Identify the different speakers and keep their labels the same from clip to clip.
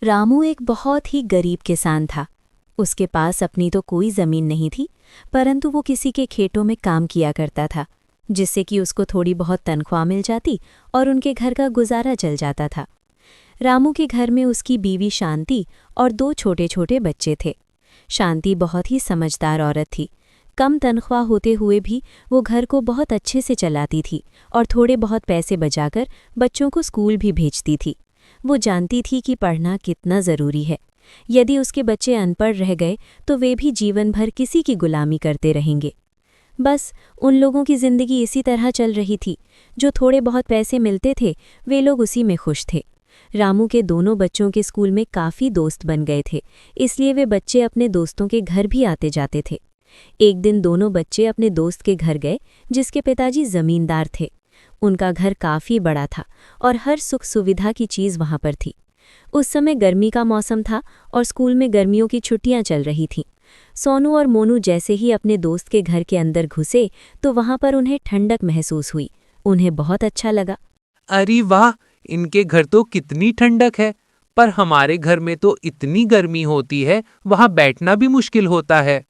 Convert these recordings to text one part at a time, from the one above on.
Speaker 1: रामू एक बहुत ही गरीब किसान था। उसके पास अपनी तो कोई ज़मीन नहीं थी, परंतु वो किसी के खेतों में काम किया करता था, जिससे कि उसको थोड़ी बहुत तनख्वाह मिल जाती और उनके घर का गुजारा चल जाता था। रामू के घर में उसकी बीवी शांति और 2 छोटे छोटे बच्चे थे। शांति बहुत ही समझदार औरत थी। कम तनख्वाह होते हुए भी वो घर को बहुत अच्छे से चलाती थी और थोड़े बहुत पैसे बचाकर बच्चों को स्कूल भी भेजती थी। वो जानती थी कि पढ़ना कितना ज़रूरी है। यदि उसके बच्चे अनपढ़ रह गए तो वे भी जीवन भर किसी की गुलामी करते रहेंगे। बस उन लोगों की ज़िंदगी इसी तरह चल रही थी। जो थोड़े बहुत पैसे मिलते थे वे लोग उसी में खुश थे। रामू के दोनों बच्चों के स्कूल में काफ़ी दोस्त बन गए थे, इसलिए वे बच्चे अपने दोस्तों के घर भी आते जाते थे। एक दिन दोनों बच्चे अपने दोस्त के घर गए, जिसके पिताजी ज़मींदार थे। उनका घर काफ़ी बड़ा था और हर सुख सुविधा की चीज़ वहाँ पर थी। उस समय गर्मी का मौसम था और स्कूल में गर्मियों की छुट्टियां चल रही थीं। सोनू और मोनू जैसे ही अपने दोस्त के घर के अंदर घुसे तो वहाँ पर उन्हें ठंडक महसूस हुई। उन्हें बहुत अच्छा लगा।
Speaker 2: अरे वाह, इनके घर तो कितनी ठंडक है, पर हमारे घर में तो इतनी गर्मी होती है, वहाँ बैठना भी मुश्किल होता है।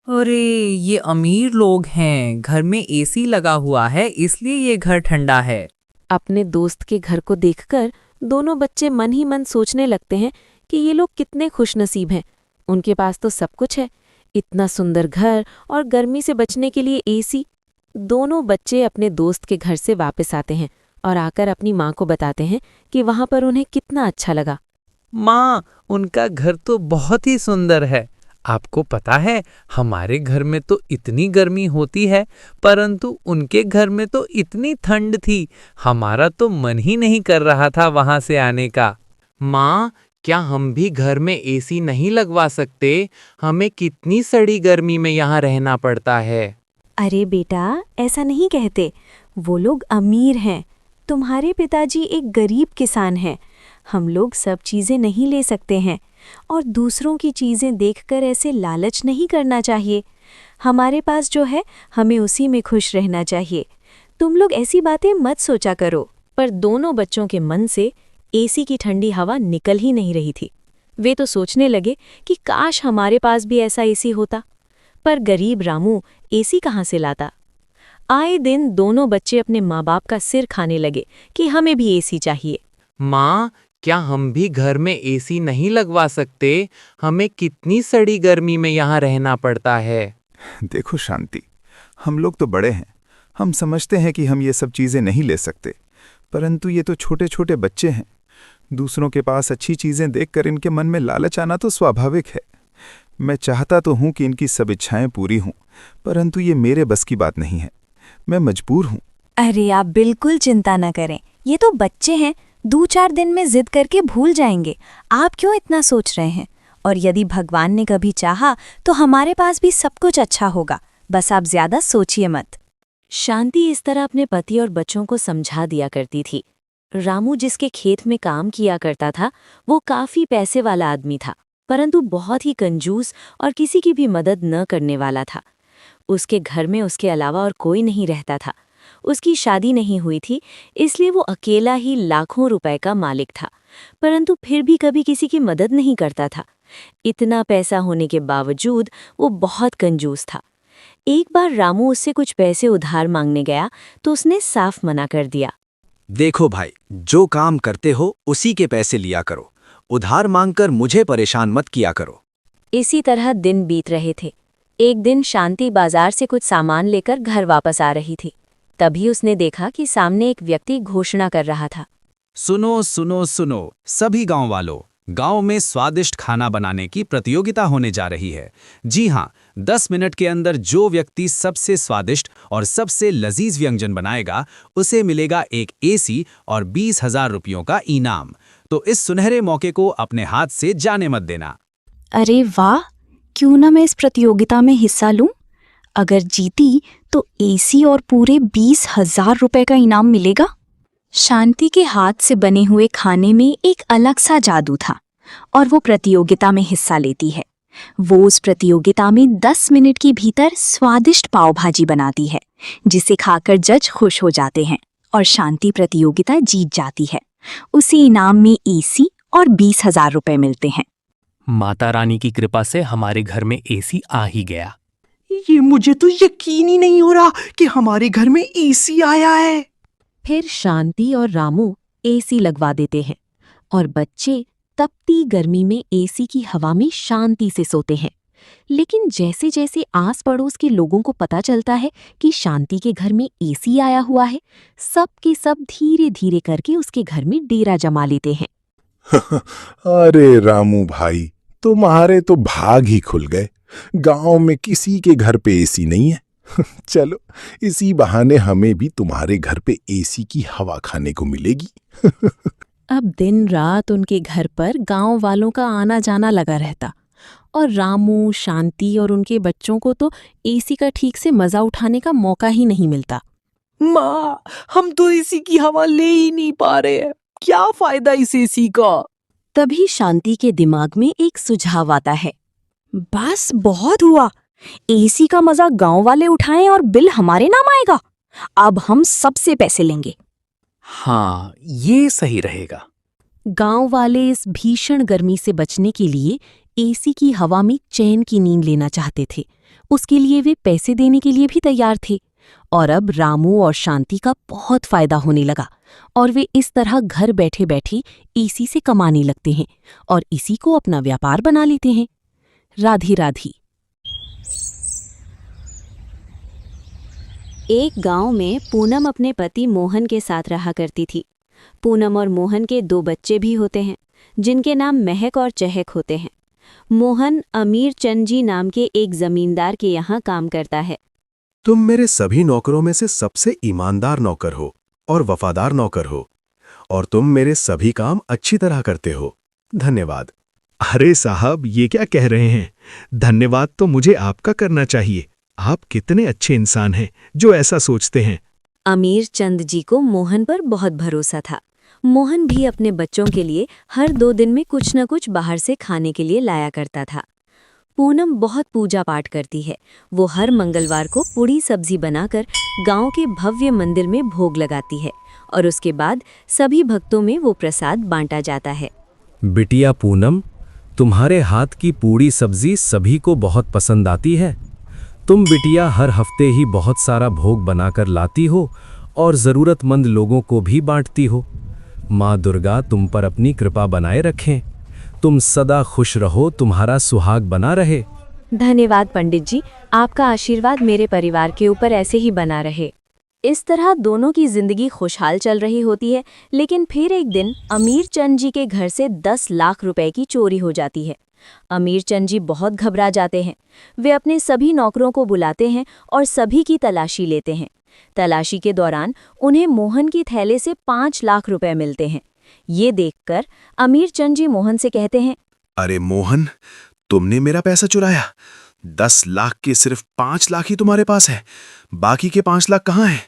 Speaker 3: अरे ये अमीर लोग हैं, घर में एसी लगा हुआ है इसलिए ये घर ठंडा है।
Speaker 1: अपने दोस्त के घर को देखकर दोनों बच्चे मन ही मन सोचने लगते हैं कि ये लोग कितने खुशनसीब हैं। उनके पास तो सब कुछ है, इतना सुंदर घर और गर्मी से बचने के लिए एसी। दोनों बच्चे अपने दोस्त के घर से वापस आते हैं और आकर अपनी माँ को बताते हैं कि वहाँ पर उन्हें कितना अच्छा लगा।
Speaker 2: माँ, उनका घर तो बहुत ही सुंदर है। आपको पता है, हमारे घर में तो इतनी गर्मी होती है, परंतु उनके घर में तो इतनी ठंड थी, हमारा तो मन ही नहीं कर रहा था वहां से आने का। माँ, क्या हम भी घर में एसी नहीं लगवा सकते? हमें कितनी सड़ी गर्मी में यहाँ रहना पड़ता है।
Speaker 1: अरे बेटा, ऐसा नहीं कहते। वो लोग अमीर हैं, तुम्हारे पिताजी एक गरीब किसान हैं। हम लोग सब चीज़ें नहीं ले सकते हैं और दूसरों की चीज़ें देखकर ऐसे लालच नहीं करना चाहिए। हमारे पास जो है हमें उसी में खुश रहना चाहिए। तुम लोग ऐसी बातें मत सोचा करो। पर दोनों बच्चों के मन से एसी की ठंडी हवा निकल ही नहीं रही थी। वे तो सोचने लगे कि काश हमारे पास भी ऐसा एसी होता। पर गरीब रामू एसी कहाँ से लाता? आए दिन दोनों बच्चे अपने माँ बाप का सिर खाने लगे कि हमें भी एसी चाहिए।
Speaker 2: माँ, क्या हम भी घर में एसी नहीं लगवा सकते? हमें कितनी सड़ी गर्मी में यहाँ रहना पड़ता है।
Speaker 4: देखो शांति, हम लोग तो बड़े हैं, हम समझते हैं कि हम ये सब चीज़ें नहीं ले सकते, परंतु ये तो छोटे छोटे बच्चे हैं। दूसरों के पास अच्छी चीज़ें देखकर इनके मन में लालच आना तो स्वाभाविक है। मैं चाहता तो हूँ कि इनकी सब इच्छाएं पूरी हों, परंतु ये मेरे बस की बात नहीं है। मैं मजबूर हूँ।
Speaker 5: अरे आप बिल्कुल चिंता न करें, ये तो बच्चे हैं, 2-4 दिन में जिद करके भूल जाएंगे। आप क्यों इतना सोच रहे हैं? और यदि भगवान ने कभी चाहा तो हमारे पास भी सब कुछ अच्छा होगा। बस आप ज्यादा सोचिए मत।
Speaker 1: शांति इस तरह अपने पति और बच्चों को समझा दिया करती थी। रामू जिसके खेत में काम किया करता था वो काफ़ी पैसे वाला आदमी था, परंतु बहुत ही कंजूस और किसी की भी मदद न करने वाला था। उसके घर में उसके अलावा और कोई नहीं रहता था। उसकी शादी नहीं हुई थी, इसलिए वो अकेला ही लाखों रुपए का मालिक था, परंतु फिर भी कभी किसी की मदद नहीं करता था। इतना पैसा होने के बावजूद वो बहुत कंजूस था। एक बार रामू उससे कुछ पैसे उधार मांगने गया तो उसने साफ मना कर दिया।
Speaker 6: देखो भाई, जो काम करते हो उसी के पैसे लिया करो, उधार मांगकर मुझे परेशान मत किया करो।
Speaker 1: इसी तरह दिन बीत रहे थे। एक दिन शांति बाजार से कुछ सामान लेकर घर वापस आ रही थी। तभी उसने देखा कि सामने एक व्यक्ति घोषणा कर रहा था।
Speaker 6: सुनो सुनो सुनो सभी गांव वालों, गांव में स्वादिष्ट खाना बनाने की प्रतियोगिता होने जा रही है। जी हाँ, 10 मिनट के अंदर जो व्यक्ति सबसे स्वादिष्ट और सबसे लजीज व्यंजन बनाएगा उसे मिलेगा एक एसी और 20,000 रुपयों का इनाम। तो इस सुनहरे मौके को अपने हाथ से जाने मत देना।
Speaker 5: अरे वाह, क्यों ना मैं इस प्रतियोगिता में हिस्सा लूं? अगर जीती तो एसी और पूरे 20,000 रुपए का इनाम मिलेगा। शांति के हाथ से बने हुए खाने में एक अलग सा जादू था और वो प्रतियोगिता में हिस्सा लेती है। वो उस प्रतियोगिता में 10 मिनट के भीतर स्वादिष्ट पाव भाजी बनाती है, जिसे खाकर जज खुश हो जाते हैं और शांति प्रतियोगिता जीत जाती है। उसे इनाम में एसी और 20,000 रुपए मिलते हैं।
Speaker 7: माता रानी की कृपा से हमारे घर में एसी आ ही गया।
Speaker 8: ये मुझे तो यकीन ही नहीं हो रहा कि हमारे घर में एसी आया है।
Speaker 1: फिर शांति और रामू एसी लगवा देते हैं और बच्चे तपती गर्मी में एसी की हवा में शांति से सोते हैं। लेकिन जैसे जैसे आस पड़ोस के लोगों को पता चलता है कि शांति के घर में एसी आया हुआ है, सब के सब धीरे धीरे करके उसके घर में डेरा जमा लेते हैं।
Speaker 9: अरे रामू भाई, तुम्हारे तो भाग ही खुल गए। गांव में किसी के घर पे एसी नहीं है। चलो, इसी बहाने हमें भी तुम्हारे घर पे एसी की हवा खाने को मिलेगी।
Speaker 1: अब दिन रात उनके घर पर गांव वालों का आना जाना लगा रहता और रामू, शांति और उनके बच्चों को तो एसी का ठीक से मजा उठाने का मौका ही नहीं मिलता।
Speaker 8: माँ, हम तो एसी की हवा ले ही नहीं पा रहे हैं। क्या फायदा इस एसी का?
Speaker 1: तभी शांति के दिमाग में एक सुझाव आता है।
Speaker 5: बस बहुत हुआ, एसी का मजा गांव वाले उठाएं और बिल हमारे नाम आएगा। अब हम सबसे पैसे लेंगे।
Speaker 7: हाँ, ये सही रहेगा।
Speaker 1: गांव वाले इस भीषण गर्मी से बचने के लिए एसी की हवा में चैन की नींद लेना चाहते थे। उसके लिए वे पैसे देने के लिए भी तैयार थे। और अब रामू और शांति का बहुत फायदा होने लगा और वे इस तरह घर बैठे बैठे एसी से कमाने लगते हैं और इसी को अपना व्यापार बना लेते हैं। राधी राधी। एक गांव में पूनम अपने पति मोहन के साथ रहा करती थी। पूनम और मोहन के 2 बच्चे भी होते हैं जिनके नाम महक और चहक होते हैं। मोहन अमीर चंद जी नाम के एक जमींदार के यहाँ काम करता है।
Speaker 10: तुम मेरे सभी नौकरों में से सबसे ईमानदार नौकर हो और वफादार नौकर हो, और तुम मेरे सभी काम अच्छी तरह करते हो। धन्यवाद।
Speaker 11: अरे साहब, ये क्या कह रहे हैं? धन्यवाद तो मुझे आपका करना चाहिए। आप कितने अच्छे इंसान हैं जो ऐसा सोचते हैं।
Speaker 1: अमीर चंद जी को मोहन पर बहुत भरोसा था। मोहन भी अपने बच्चों के लिए हर 2 दिन में कुछ न कुछ बाहर से खाने के लिए लाया करता था। पूनम बहुत पूजा पाठ करती है। वो हर मंगलवार को पूड़ी सब्जी बनाकर गांव के भव्य मंदिर में भोग लगाती है और उसके बाद सभी भक्तों में वो प्रसाद बांटा जाता है।
Speaker 6: बिटिया पूनम, तुम्हारे हाथ की पूड़ी सब्जी सभी को बहुत पसंद आती है। तुम बिटिया हर हफ्ते ही बहुत सारा भोग बनाकर लाती हो और ज़रूरतमंद लोगों को भी बांटती हो। माँ दुर्गा तुम पर अपनी कृपा बनाए रखें। तुम सदा खुश रहो, तुम्हारा सुहाग बना रहे।
Speaker 1: धन्यवाद पंडित जी, आपका आशीर्वाद मेरे परिवार के ऊपर ऐसे ही बना रहे। इस तरह दोनों की जिंदगी खुशहाल चल रही होती है। लेकिन फिर एक दिन अमीर चंद जी के घर से 10 लाख रुपए की चोरी हो जाती है। अमीर चंद जी बहुत घबरा जाते हैं। वे अपने सभी नौकरों को बुलाते हैं और सभी की तलाशी लेते हैं। तलाशी के दौरान उन्हें मोहन की थैले से 5 लाख रुपए मिलते हैं। ये देखकर अमीर चंद जी मोहन से कहते हैं,
Speaker 10: अरे मोहन, तुमने मेरा पैसा चुराया। 10 लाख के सिर्फ 5 लाख ही तुम्हारे पास है, बाकी के 5 लाख कहाँ हैं?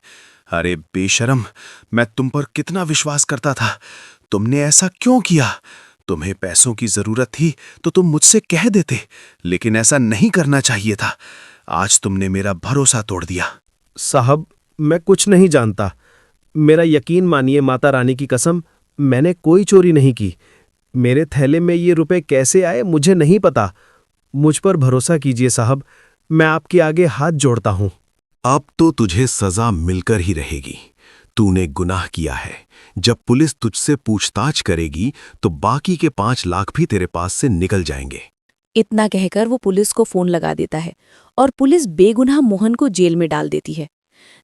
Speaker 10: अरे बेशरम, मैं तुम पर कितना विश्वास करता था। तुमने ऐसा क्यों किया? तुम्हें पैसों की जरूरत थी तो तुम मुझसे कह देते, लेकिन ऐसा नहीं करना चाहिए था। आज तुमने मेरा भरोसा तोड़ दिया।
Speaker 11: साहब, मैं कुछ नहीं जानता। मेरा यकीन मानिए, माता रानी की कसम, मैंने कोई चोरी नहीं की। मेरे थैले में ये रुपए कैसे आए मुझे नहीं पता। मुझ पर भरोसा कीजिए साहब, मैं आपके आगे हाथ जोड़ता हूं।
Speaker 10: अब तो तुझे सजा मिलकर ही रहेगी। तूने गुनाह किया है। जब पुलिस तुझसे पूछताछ करेगी तो बाकी के 5 लाख भी तेरे पास से निकल जाएंगे।
Speaker 12: इतना कहकर वो पुलिस को फोन लगा देता है और पुलिस बेगुनाह मोहन को जेल में डाल देती है।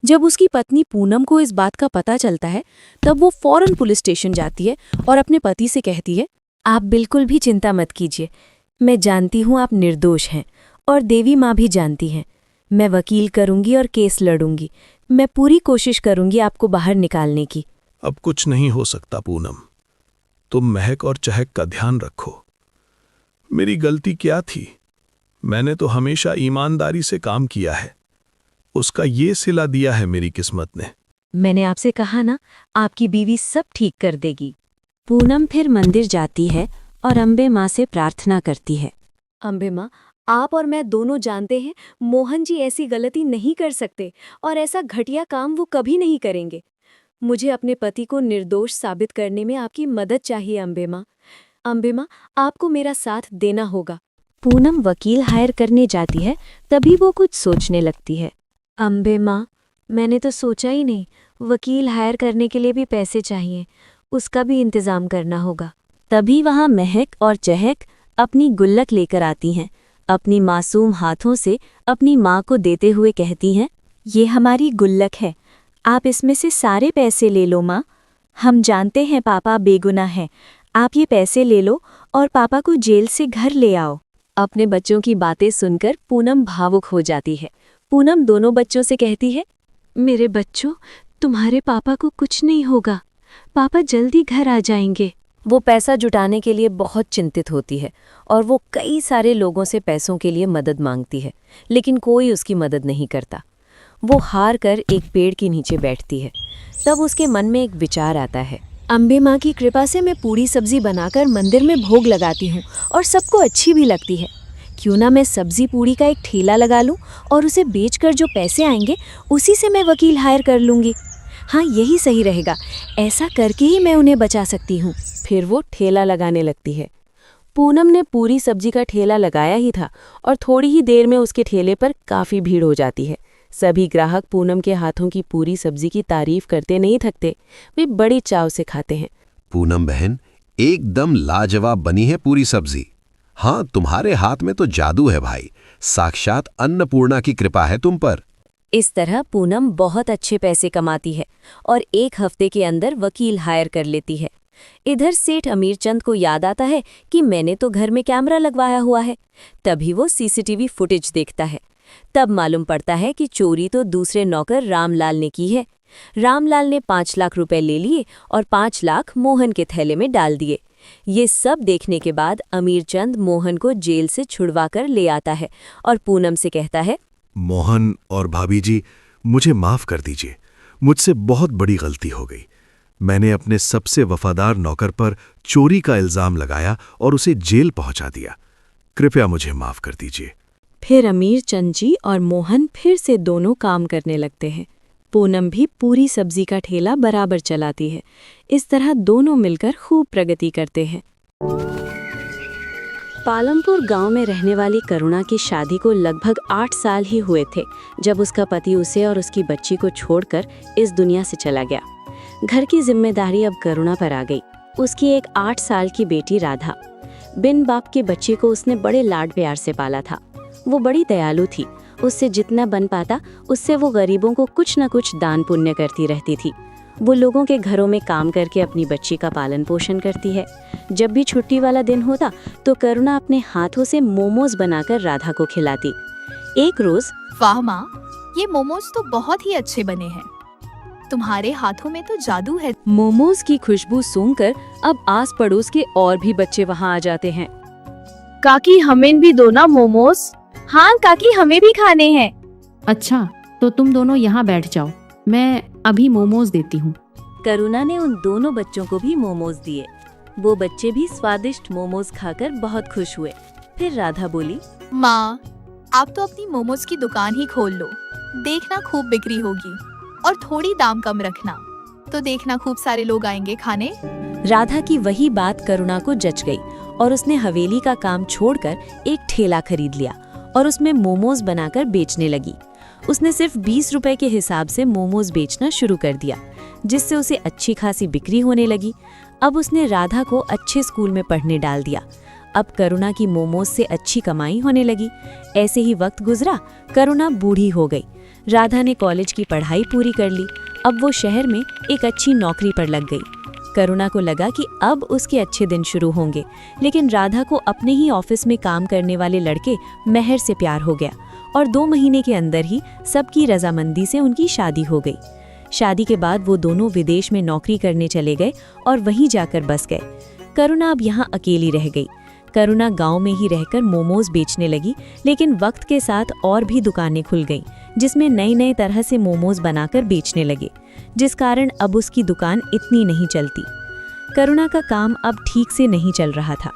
Speaker 12: जब उसकी पत्नी पूनम को इस बात का पता चलता है तब वो फौरन पुलिस स्टेशन जाती है और अपने पति से कहती है,
Speaker 1: आप बिल्कुल भी चिंता मत कीजिए। मैं जानती हूँ आप निर्दोष हैं और देवी माँ भी जानती हैं। मैं वकील करूंगी और केस लड़ूंगी। मैं पूरी कोशिश करूंगी आपको बाहर निकालने की।
Speaker 11: अब कुछ नहीं हो सकता पूनम। तुम महक और चहक का ध्यान रखो। मेरी गलती क्या थी? मैंने तो हमेशा ईमानदारी से काम किया है। उसका ये सिला दिया है मेरी किस्मत ने।
Speaker 1: मैंने आपसे कहा ना, आपकी बीवी सब ठीक कर देगी। पूनम फिर मंदिर जाती है और अम्बे माँ से प्रार्थना करती है। अम्बे माँ, आप और मैं दोनों जानते हैं मोहन जी ऐसी गलती नहीं कर सकते और ऐसा घटिया काम वो कभी नहीं करेंगे। मुझे अपने पति को निर्दोष साबित करने में आपकी मदद चाहिए अम्बे माँ। अम्बे माँ, आपको मेरा साथ देना होगा। पूनम वकील हायर करने जाती है, तभी वो कुछ सोचने लगती है। अम्बे माँ, मैंने तो सोचा ही नहीं, वकील हायर करने के लिए भी पैसे चाहिए, उसका भी इंतजाम करना होगा। तभी वहाँ महक और चहक अपनी गुल्लक लेकर आती हैं। अपनी मासूम हाथों से अपनी माँ को देते हुए कहती हैं, ये हमारी गुल्लक है, आप इसमें से सारे पैसे ले लो माँ। हम जानते हैं पापा बेगुनाह हैं, आप ये पैसे ले लो और पापा को जेल से घर ले आओ। अपने बच्चों की बातें सुनकर पूनम भावुक हो जाती है। पूनम दोनों बच्चों से कहती है, मेरे बच्चों, तुम्हारे पापा को कुछ नहीं होगा, पापा जल्दी घर आ जाएंगे। वो पैसा जुटाने के लिए बहुत चिंतित होती है और वो कई सारे लोगों से पैसों के लिए मदद मांगती है, लेकिन कोई उसकी मदद नहीं करता। वो हार कर एक पेड़ के नीचे बैठती है। तब उसके मन में एक विचार आता है, अम्बे माँ की कृपा से मैं पूरी सब्जी बनाकर मंदिर में भोग लगाती हूँ और सबको अच्छी भी लगती है। क्यों ना मैं सब्जी पूरी का एक ठेला लगा लूँ और उसे बेचकर जो पैसे आएंगे उसी से मैं वकील हायर कर लूँगी। हाँ, यही सही रहेगा, ऐसा करके ही मैं उन्हें बचा सकती हूँ। फिर वो ठेला लगाने लगती है। पूनम ने पूरी सब्जी का ठेला लगाया ही था और थोड़ी ही देर में उसके ठेले पर काफ़ी भीड़ हो जाती है। सभी ग्राहक पूनम के हाथों की पूरी सब्जी की तारीफ करते नहीं थकते, वे बड़ी चाव से खाते हैं।
Speaker 13: पूनम बहन, एकदम लाजवाब बनी है पूरी सब्जी। हाँ, तुम्हारे हाथ में तो जादू है भाई, साक्षात अन्नपूर्णा की कृपा है तुम पर।
Speaker 1: इस तरह पूनम बहुत अच्छे पैसे कमाती है और एक हफ्ते के अंदर वकील हायर कर लेती है। इधर सेठ अमीरचंद को याद आता है कि मैंने तो घर में कैमरा लगवाया हुआ है। तभी वो सीसीटीवी फुटेज देखता है। तब मालूम पड़ता है कि चोरी तो दूसरे नौकर रामलाल ने की है। रामलाल ने 5 लाख रुपए ले लिए और 5 लाख मोहन के थैले में डाल दिए। ये सब देखने के बाद अमीरचंद मोहन को जेल से छुड़वा कर ले आता है और पूनम से कहता है,
Speaker 10: मोहन और भाभी जी, मुझे माफ कर दीजिए, मुझसे बहुत बड़ी गलती हो गई। मैंने अपने सबसे वफादार नौकर पर चोरी का इल्जाम लगाया और उसे जेल पहुंचा दिया। कृपया मुझे माफ कर दीजिए।
Speaker 1: फिर अमीरचंद जी और मोहन फिर से दोनों काम करने लगते हैं। पूनम भी पूरी सब्जी का ठेला बराबर चलाती है। इस तरह दोनों मिलकर खूब प्रगति करते हैं। पालमपुर गांव में रहने वाली करुणा की शादी को लगभग 8 साल ही हुए थे जब उसका पति उसे और उसकी बच्ची को छोड़कर इस दुनिया से चला गया। घर की जिम्मेदारी अब करुणा पर आ गई। उसकी एक 8 साल की बेटी राधा, बिन बाप की बच्ची को उसने बड़े लाड प्यार से पाला था। वो बड़ी दयालु थी। उससे जितना बन पाता उससे वो गरीबों को कुछ न कुछ दान पुण्य करती रहती थी। वो लोगों के घरों में काम करके अपनी बच्ची का पालन पोषण करती है। जब भी छुट्टी वाला दिन होता तो करुणा अपने हाथों से मोमोज बनाकर राधा को खिलाती। एक रोज,
Speaker 14: वाह माँ, ये मोमोज तो बहुत ही अच्छे बने हैं, तुम्हारे हाथों में तो जादू है।
Speaker 12: मोमोज की खुशबू सूंघकर अब आस पड़ोस के और भी बच्चे वहाँ आ जाते हैं।
Speaker 15: काकी, हमें भी दो ना मोमोज। हाँ काकी, हमें भी खाने हैं।
Speaker 16: अच्छा, तो तुम दोनों यहाँ बैठ जाओ, मैं अभी मोमोज देती हूँ।
Speaker 1: करुणा ने उन दोनों बच्चों को भी मोमोज दिए। वो बच्चे भी स्वादिष्ट मोमोज खाकर बहुत खुश हुए। फिर राधा बोली,
Speaker 14: माँ, आप तो अपनी मोमोज की दुकान ही खोल लो, देखना खूब बिक्री होगी और थोड़ी दाम कम रखना, तो देखना खूब सारे लोग आएंगे खाने।
Speaker 1: राधा की वही बात करुणा को जच गई और उसने हवेली का काम छोड़कर एक ठेला खरीद लिया और उसमें मोमोज बनाकर बेचने लगी। उसने सिर्फ 20 रुपए के हिसाब से मोमोज बेचना शुरू कर दिया, जिससे उसे अच्छी खासी बिक्री होने लगी। अब उसने राधा को अच्छे स्कूल में पढ़ने डाल दिया। अब करुणा की मोमोज से अच्छी कमाई होने लगी। ऐसे ही वक्त गुजरा, करुणा बूढ़ी हो गई। राधा ने कॉलेज की पढ़ाई पूरी कर ली। अब वो शहर में एक अच्छी नौकरी पर लग गई। करुणा को लगा कि अब उसके अच्छे दिन शुरू होंगे, लेकिन राधा को अपने ही ऑफिस में काम करने वाले लड़के मेहर से प्यार हो गया और 2 महीने के अंदर ही सबकी रजामंदी से उनकी शादी हो गई। शादी के बाद वो दोनों विदेश में नौकरी करने चले गए और वहीं जाकर बस गए। करुणा अब यहाँ अकेली रह गई। करुणा गांव में ही रहकर मोमोज बेचने लगी, लेकिन वक्त के साथ और भी दुकानें खुल गईं, जिसमें नई नई तरह से मोमोज बनाकर बेचने लगे, जिस कारण अब उसकी दुकान इतनी नहीं चलती। करुणा का काम अब ठीक से नहीं चल रहा था।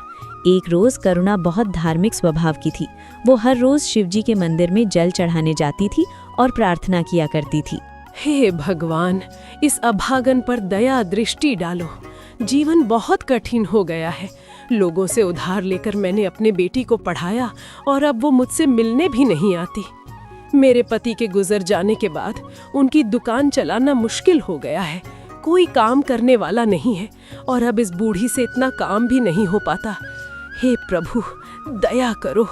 Speaker 1: एक रोज करुणा बहुत धार्मिक स्वभाव की थी। वो हर रोज शिवजी के मंदिर में जल चढ़ाने जाती थी और प्रार्थना किया करती थी,
Speaker 8: हे भगवान, इस अभागन पर दया दृष्टि डालो। जीवन बहुत कठिन हो गया है,
Speaker 17: लोगों से उधार लेकर मैंने अपने बेटी को पढ़ाया और अब वो मुझसे मिलने भी नहीं आती। मेरे पति के गुजर जाने के बाद उनकी दुकान चलाना मुश्किल हो गया है। कोई काम करने वाला नहीं है और अब इस बूढ़ी से इतना काम भी नहीं हो पाता। हे प्रभु, दया करो।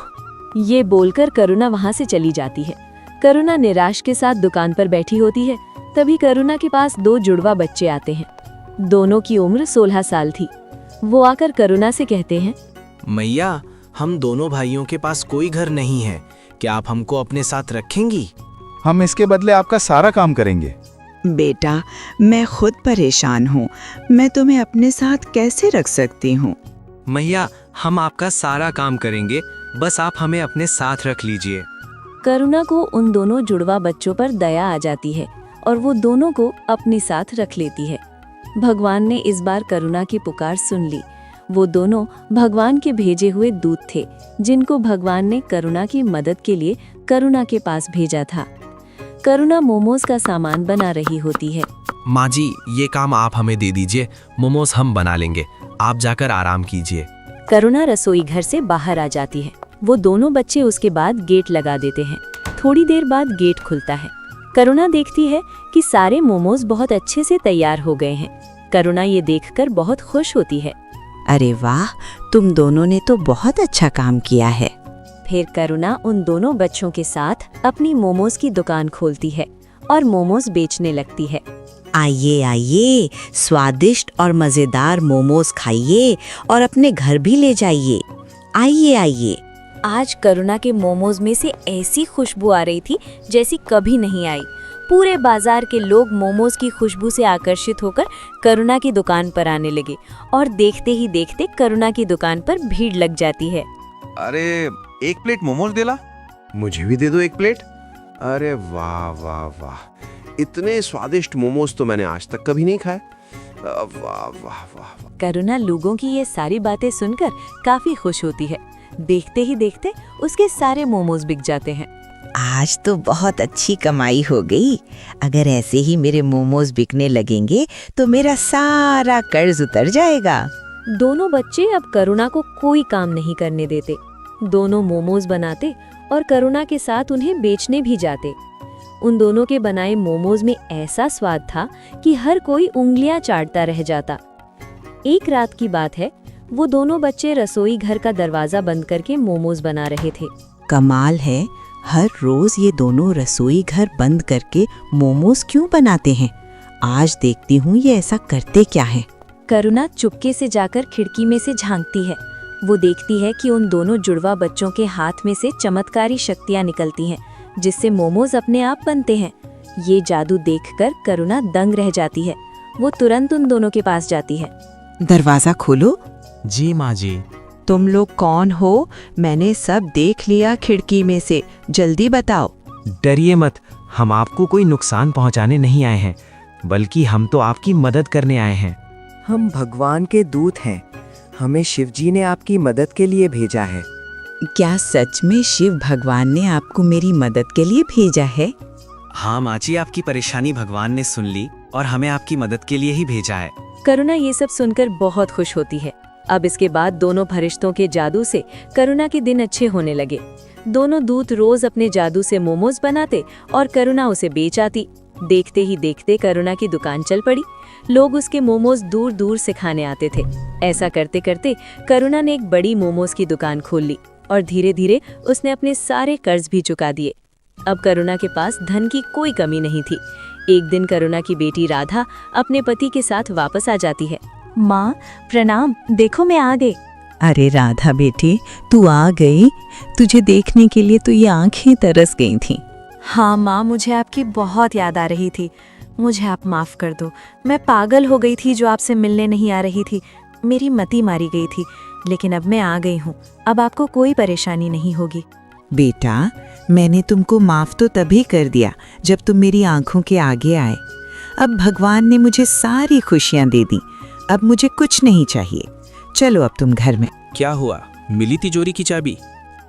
Speaker 1: ये बोलकर करुणा वहां से चली जाती है। करुणा निराश के साथ दुकान पर बैठी होती है। तभी करुणा के पास 2 जुड़वा बच्चे आते हैं। दोनों की उम्र 16 साल थी। वो आकर करुणा से कहते हैं,
Speaker 18: मैया, हम दोनों भाइयों के पास कोई घर नहीं है, क्या आप हमको अपने साथ रखेंगी?
Speaker 4: हम इसके बदले आपका सारा काम करेंगे।
Speaker 19: बेटा, मैं खुद परेशान हूँ, मैं तुम्हें अपने साथ कैसे रख सकती हूँ?
Speaker 18: मैया, हम आपका सारा काम करेंगे, बस आप हमें अपने साथ रख लीजिए।
Speaker 1: करुणा को उन दोनों जुड़वा बच्चों पर दया आ जाती है और वो दोनों को अपने साथ रख लेती है। भगवान ने इस बार करुणा की पुकार सुन ली। वो दोनों भगवान के भेजे हुए दूत थे, जिनको भगवान ने करुणा की मदद के लिए करुणा के पास भेजा था। करुणा मोमोज का सामान बना रही होती है।
Speaker 18: माँ जी, ये काम आप हमें दे दीजिए, मोमोज हम बना लेंगे, आप जाकर आराम कीजिए।
Speaker 1: करुणा रसोई घर से बाहर आ जाती है। वो दोनों बच्चे उसके बाद गेट लगा देते हैं। थोड़ी देर बाद गेट खुलता है। करुणा देखती है कि सारे मोमोज बहुत अच्छे से तैयार हो गए हैं। करुणा ये देखकर बहुत खुश होती है।
Speaker 19: अरे वाह, तुम दोनों ने तो बहुत अच्छा काम किया है।
Speaker 1: फिर करुणा उन दोनों बच्चों के साथ अपनी मोमोज की दुकान खोलती है और मोमोज बेचने लगती है।
Speaker 19: आइए आइए, स्वादिष्ट और मजेदार मोमोज खाइए और अपने घर भी ले जाइए। आइए आइए।
Speaker 1: आज करुणा के मोमोज में से ऐसी खुशबू आ रही थी जैसी कभी नहीं आई। पूरे बाजार के लोग मोमोज की खुशबू से आकर्षित होकर करुणा की दुकान पर आने लगे और देखते ही देखते करुणा की दुकान पर भीड़ लग जाती है।
Speaker 10: अरे, 1 प्लेट मोमोज देला?
Speaker 20: मुझे भी दे दो 1 प्लेट। अरे वाह वाह वाह, इतने स्वादिष्ट मोमोज तो मैंने आज तक कभी नहीं खाए। वाह वाह वाह।
Speaker 1: करुणा लोगों की ये सारी बातें सुनकर काफी खुश होती है। देखते ही देखते उसके सारे मोमोज बिक जाते हैं।
Speaker 19: आज तो बहुत अच्छी कमाई हो गई। अगर ऐसे ही मेरे मोमोज बिकने लगेंगे तो मेरा सारा कर्ज उतर जाएगा।
Speaker 1: दोनों बच्चे अब करुणा को कोई काम नहीं करने देते। दोनों मोमोज बनाते और करुणा के साथ उन्हें बेचने भी जाते। उन दोनों के बनाए मोमोज में ऐसा स्वाद था कि हर कोई उंगलियां चाटता रह जाता। एक रात की बात है, वो दोनों बच्चे रसोई घर का दरवाजा बंद करके मोमोज बना रहे थे।
Speaker 19: कमाल है, हर रोज ये दोनों रसोई घर बंद करके मोमोज क्यों बनाते हैं? आज देखती हूँ ये ऐसा करते क्या है।
Speaker 1: करुणा चुपके से जाकर खिड़की में से झांकती है। वो देखती है कि उन दोनों जुड़वा बच्चों के हाथ में से चमत्कारी शक्तियाँ निकलती हैं, जिससे मोमोज अपने आप बनते हैं। ये जादू देखकर करुणा दंग रह जाती है। वो तुरंत उन दोनों के पास जाती है।
Speaker 19: दरवाजा खोलो।
Speaker 18: जी माँ जी।
Speaker 19: तुम लोग कौन हो? मैंने सब देख लिया खिड़की में से, जल्दी बताओ।
Speaker 18: डरिए मत, हम आपको कोई नुकसान पहुंचाने नहीं आए हैं, बल्कि हम तो आपकी मदद करने आए हैं।
Speaker 21: हम भगवान के दूत हैं, हमें शिवजी ने आपकी मदद के लिए भेजा है।
Speaker 19: क्या सच में शिव भगवान ने आपको मेरी मदद के लिए भेजा है?
Speaker 18: हाँ माँ जी, आपकी परेशानी भगवान ने सुन ली और हमें आपकी मदद के लिए ही भेजा है।
Speaker 1: करुणा ये सब सुनकर बहुत खुश होती है। अब इसके बाद दोनों फरिश्तों के जादू से करुणा के दिन अच्छे होने लगे। दोनों दूत रोज अपने जादू से मोमोज बनाते और करुणा उसे बेच आती। देखते ही देखते करुणा की दुकान चल पड़ी। लोग उसके मोमोज दूर दूर से खाने आते थे। ऐसा करते करते करुणा ने एक बड़ी मोमोज की दुकान खोल ली और धीरे धीरे उसने अपने सारे कर्ज भी चुका दिए। अब करुणा के पास धन की कोई कमी नहीं थी। एक दिन करुणा की बेटी राधा अपने पति के साथ वापस आ जाती है।
Speaker 5: माँ प्रणाम, देखो मैं आ गई।
Speaker 19: अरे राधा बेटी, तू आ गई? तुझे देखने के लिए तो ये आंखें तरस गई थीं।
Speaker 5: हाँ माँ, मुझे आपकी बहुत याद आ रही थी। मुझे आप माफ़ कर दो, मैं पागल हो गई थी जो आपसे मिलने नहीं आ रही थी। मेरी मति मारी गई थी, लेकिन अब मैं आ गई हूँ। अब आपको कोई परेशानी नहीं होगी।
Speaker 19: बेटा, मैंने तुमको माफ़ तो तभी कर दिया जब तुम मेरी आंखों के आगे आए। अब भगवान ने मुझे सारी खुशियाँ दे दी। अब मुझे कुछ नहीं चाहिए। चलो अब तुम घर में।
Speaker 18: क्या हुआ, मिली तिजोरी की चाबी?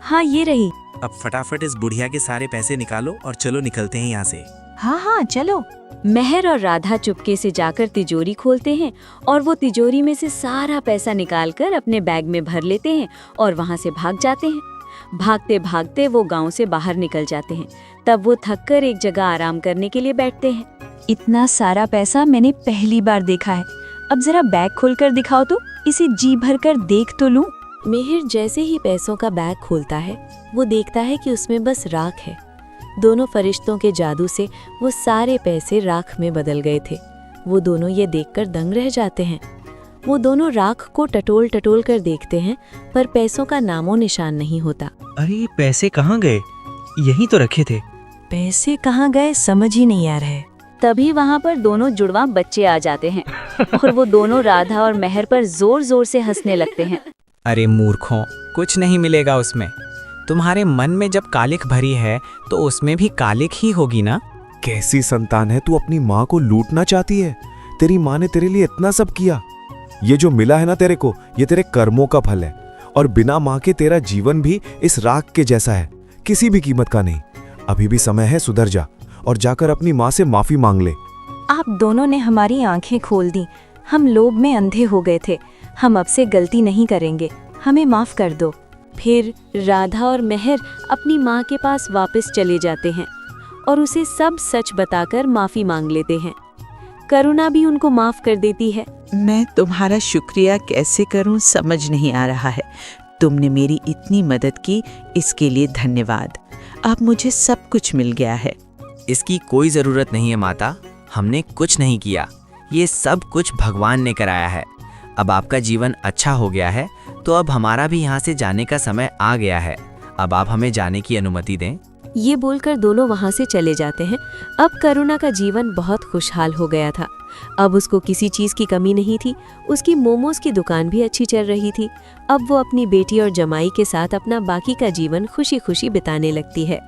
Speaker 5: हाँ, ये रही।
Speaker 18: अब फटाफट इस बुढ़िया के सारे पैसे निकालो और चलो निकलते हैं यहाँ से।
Speaker 1: हाँ हाँ चलो। मेहर और राधा चुपके से जाकर तिजोरी खोलते हैं और वो तिजोरी में से सारा पैसा निकालकर अपने बैग में भर लेते हैं और वहाँ से भाग जाते हैं। भागते भागते वो गांव से बाहर निकल जाते हैं। तब वो थककर एक जगह आराम करने के लिए बैठते हैं।
Speaker 5: इतना सारा पैसा मैंने पहली बार देखा है। अब जरा बैग खोलकर दिखाओ तो, इसे जी भर कर देख तो लूं।
Speaker 12: मेहर जैसे ही पैसों का बैग खोलता है वो देखता है कि उसमें बस राख है। दोनों फरिश्तों के जादू से वो सारे पैसे राख में बदल गए थे। वो दोनों ये देखकर दंग रह जाते हैं। वो दोनों राख को टटोल टटोल कर देखते हैं पर पैसों का नामो निशान नहीं होता।
Speaker 18: अरे ये पैसे कहाँ गए? यहीं तो रखे थे।
Speaker 1: पैसे कहाँ गए समझ ही नहीं आ रहा है। तभी वहाँ पर दोनों जुड़वा बच्चे आ जाते हैं और वो दोनों राधा और मेहर पर जोर जोर से हंसने लगते हैं।
Speaker 18: अरे मूर्खों, कुछ नहीं मिलेगा उसमें। तुम्हारे मन में जब कालिख भरी है तो उसमें भी कालिख ही होगी ना।
Speaker 10: कैसी संतान है तू, अपनी माँ को लूटना चाहती है? तेरी माँ ने तेरे लिए इतना सब किया। ये जो मिला है ना तेरे को, ये तेरे कर्मों का फल है। और बिना माँ के तेरा जीवन भी इस राख के जैसा है, किसी भी कीमत का नहीं। अभी भी समय है, सुधर जा और जाकर अपनी माँ से माफी मांग ले।
Speaker 5: आप दोनों ने हमारी आंखें खोल दी। हम लोभ में अंधे हो गए थे। हम अब से गलती नहीं करेंगे, हमें माफ कर दो।
Speaker 12: फिर राधा और मेहर अपनी माँ के पास वापस चले जाते हैं और उसे सब सच बताकर माफी मांग लेते हैं। करुणा भी उनको माफ कर देती है।
Speaker 19: मैं तुम्हारा शुक्रिया कैसे करूं समझ नहीं आ रहा है। तुमने मेरी इतनी मदद की, इसके लिए धन्यवाद। अब मुझे सब कुछ मिल गया है।
Speaker 18: इसकी कोई जरूरत नहीं है माता, हमने कुछ नहीं किया। ये सब कुछ भगवान ने कराया है। अब आपका जीवन अच्छा हो गया है तो अब हमारा भी यहाँ से जाने का समय आ गया है। अब आप हमें जाने की अनुमति दें।
Speaker 12: ये बोलकर दोनों वहाँ से चले जाते हैं। अब करुणा का जीवन बहुत खुशहाल हो गया था। अब उसको किसी चीज़ की कमी नहीं थी। उसकी मोमोज की दुकान भी अच्छी चल रही थी। अब वो अपनी बेटी और जमाई के साथ अपना बाकी का जीवन खुशी खुशी बिताने लगती है।